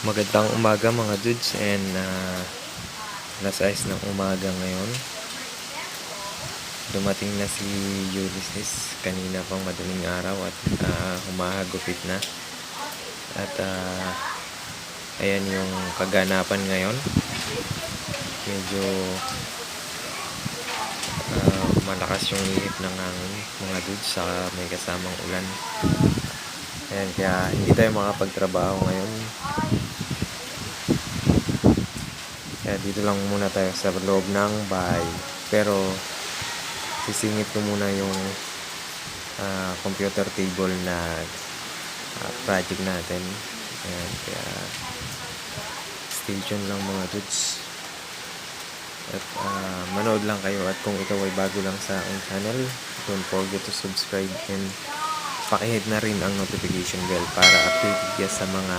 Magandang umaga mga dudes and alas 6 ng umaga ngayon. Dumating na si Ulysses kanina pang madaling araw at humahagupit na. At ayan yung kaganapan ngayon. Medyo malakas yung ihip ng hangin mga dudes, saka may kasamang ulan. Ayan, kaya hindi tayo makapagtrabaho ngayon. Kaya dito lang muna tayo sa loob ng bahay. Pero sisingit ko muna yung computer table na project natin. Ayan, kaya stay tuned lang mga dudes. At manood lang kayo, at kung ikaw ay bago lang sa aking channel, don't forget to subscribe and pakihit na rin ang notification bell para updated ka sa mga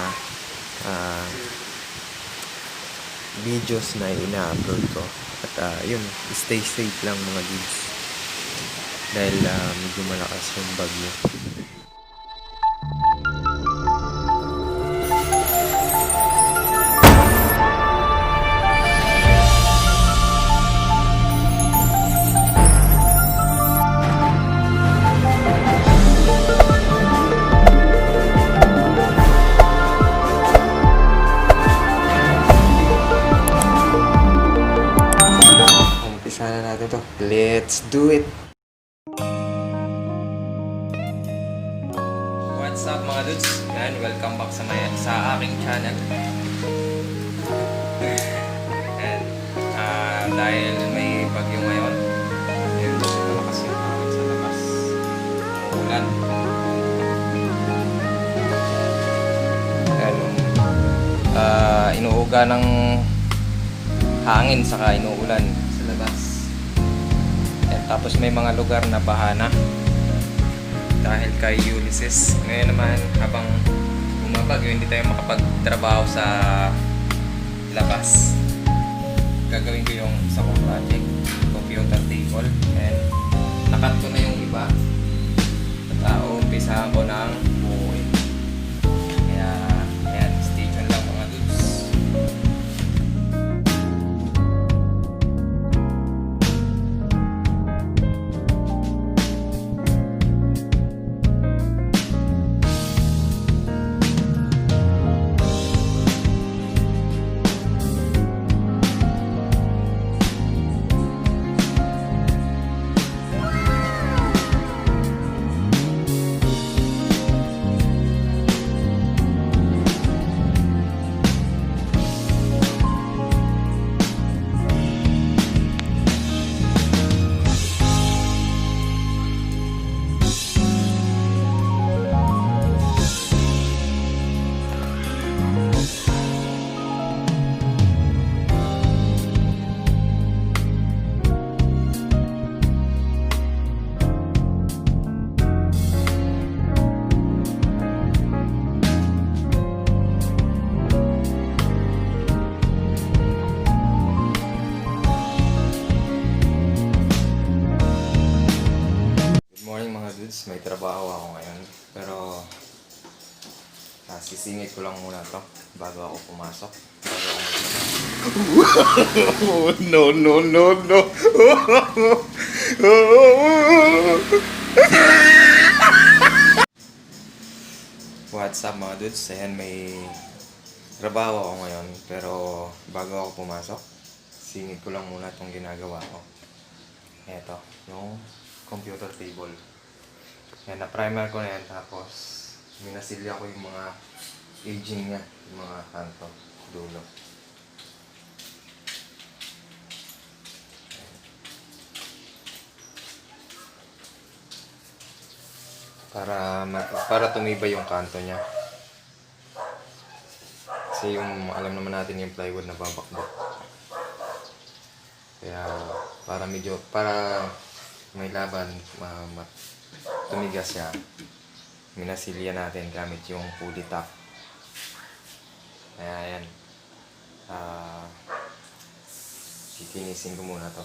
videos na ina-upload ko. At yun, stay safe lang mga dudes dahil medyo malakas yung bagyo. Umpisa na natin to. Let's do it! What's up mga dudes? Yan, welcome back sa aking channel. And dahil may bagyo ngayon, yun, malakas yung hangin sa labas. Ulan. Yan, inuuga ng hangin saka inuulan sa labas. And tapos may mga lugar na bahana dahil kay Ulysses. Ngayon naman, habang bumabagyo, hindi tayo makapagtrabaho sa labas. Gagawin ko yung isa kong project, computer table, and nakat ko na yung iba at uumpisahan ko ng buuin. Kaya ayan, stay tuned lang mga dudes. May trabaho ako ngayon, pero sisingit ko lang muna to bago ako pumasok. No. What's up mga dudes? Ayan, may trabaho ako ngayon, pero bago ako pumasok, singit ko lang muna itong ginagawa ko. Eto, yung computer table. Yan, na-primer ko na yan, tapos minasilya ko yung mga aging niya, yung mga kanto, dulo. Para tumibay yung kanto niya. Kasi yung, alam naman natin yung plywood na babakbak. Kaya para may laban, tumigas siya, minasilya natin gamit yung pulley top. Kaya ayan, kikinisin ko muna to,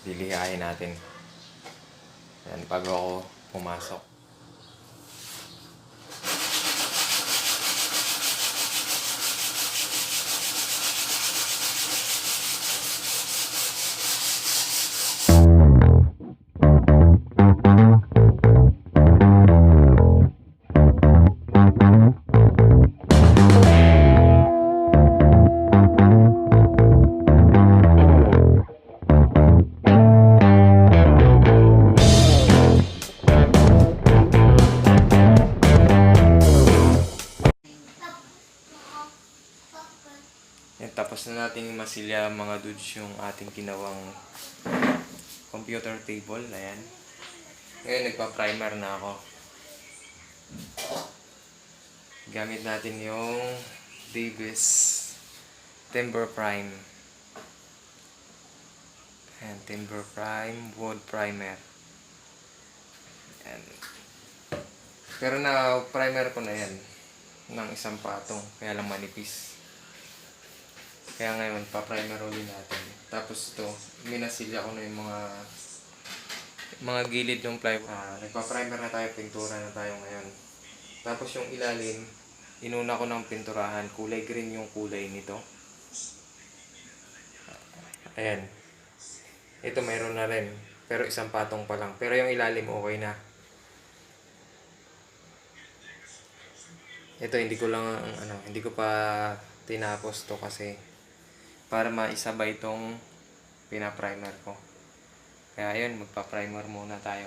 lilihain natin ayan bago ako pumasok. tapos na nating masilya mga dudes yung ating ginawang computer table. Ayan. Ngayon nagpa-primer na ako. Gamit natin yung Davis Timber Prime. Ayan, Timber Prime Wood Primer. Ayan. Pero na primer ko na yan ng isang patong, kaya lang manipis. Kaya ngayon pa-primer ulit natin. Tapos ito, minasilya ko na yung mga gilid ng plywood. Nagpa-primer na tayo, pintura na tayo ngayon. Tapos yung ilalim, inuna ko ng pinturahan. Kulay green yung kulay nito. Ayan. Ito mayroon na rin, pero isang patong pa lang. Pero yung ilalim okay na. Ito hindi ko pa tinapos to kasi para maisabay itong pina-primer ko. Kaya ayun, magpa-primer muna tayo.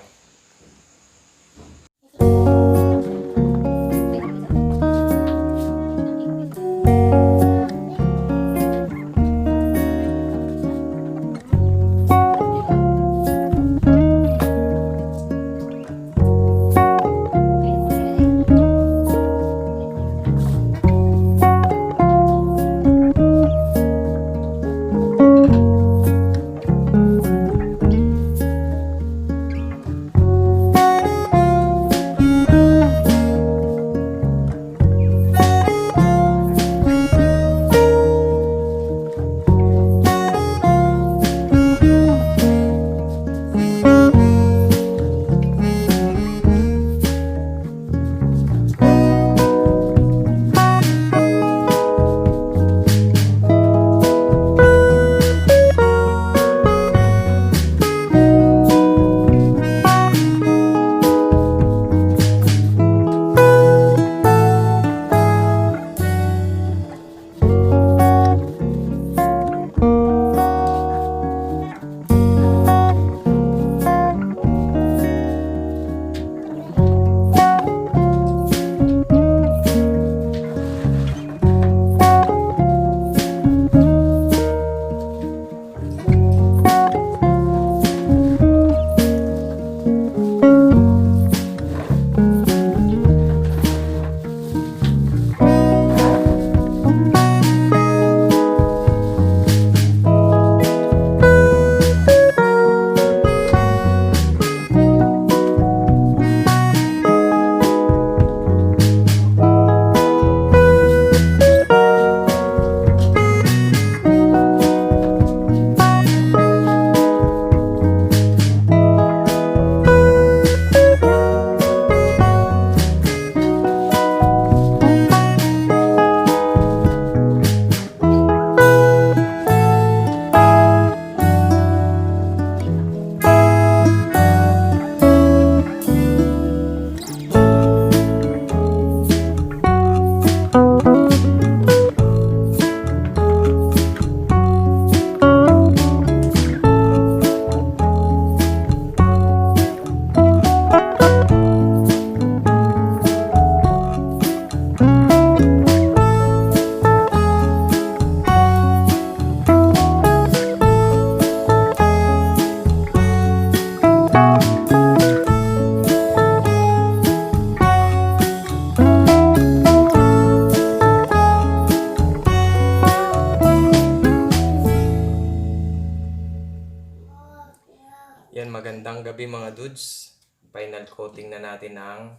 Yan, magandang gabi mga dudes. Final coating na natin ang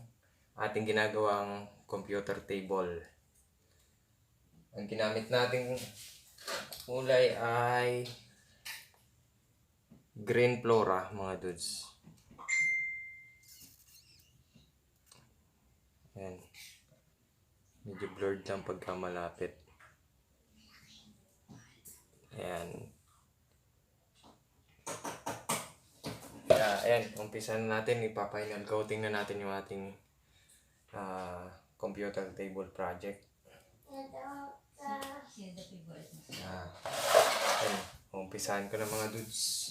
ating ginagawang computer table. Ang ginamit nating kulay ay green flora mga dudes. Yan. Medyo blurred lang pagka malapit. Ayan. Ayan, umpisan na natin, ipa-final coating na natin yung ating computer table project. Ayan, umpisahan ko na mga dudes.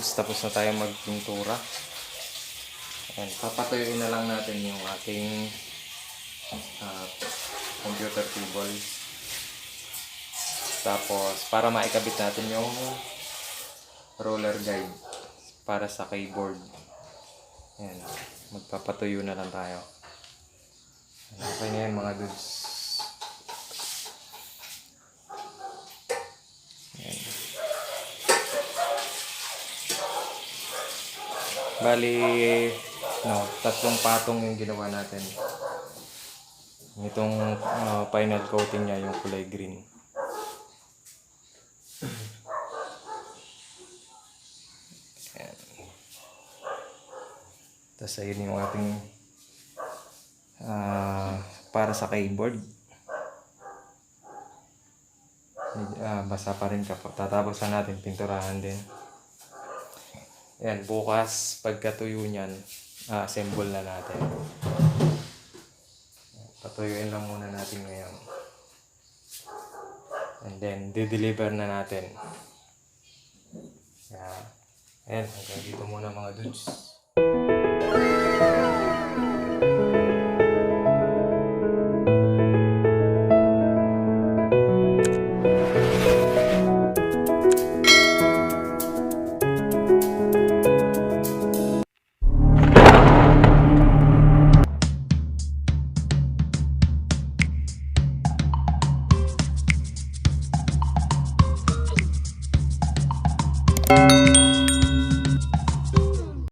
dudes, tapos na tayo magpintura. Ayan, papatuyuin na lang natin yung ating computer table. Tapos, para maikabit natin yung roller guide para sa keyboard. Ayan, magpapatuyo na lang tayo. Okay na yan mga dudes. Ayan. Bali, tatlong patong yung ginawa natin. Itong final coating niya, yung kulay green. Ayan. Tapos ayun yung ating para sa keyboard. Basa pa rin kapag tatapos na natin, pinturahan din. Ayan, bukas pagkatuyo niyan, assemble na natin. Patuyuin lang muna natin ngayon. And then, di-deliver na natin. Ayan, hanggang dito muna mga dudes.